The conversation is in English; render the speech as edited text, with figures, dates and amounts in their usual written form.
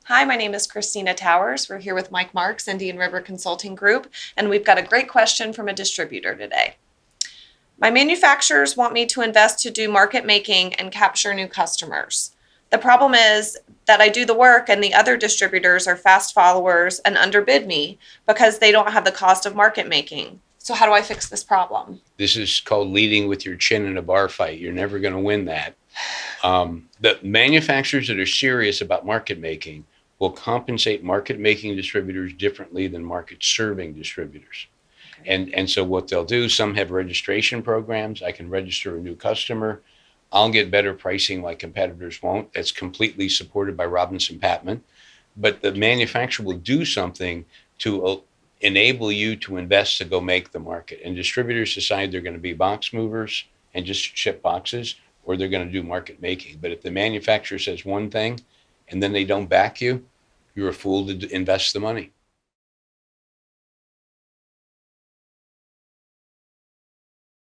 Hi, my name is Christina Towers. We're here with Mike Marks, Indian River Consulting Group, and we've got a great question from a distributor today. My manufacturers want me to invest to do market making and capture new customers. The problem is that I do the work and the other distributors are fast followers and underbid me because they don't have the cost of market making. So how do I fix this problem? This is called leading with your chin in a bar fight. You're never going to win that. The manufacturers that are serious about market making will compensate market making distributors differently than market serving distributors. Okay. And so what they'll do, some have registration programs. I can register a new customer. I'll get better pricing my competitors won't. That's completely supported by Robinson Patman. But the manufacturer will do something to enable you to invest to go make the market. And distributors decide they're going to be box movers and just ship boxes, or they're going to do market making. But if the manufacturer says one thing and then they don't back you, you're a fool to invest the money.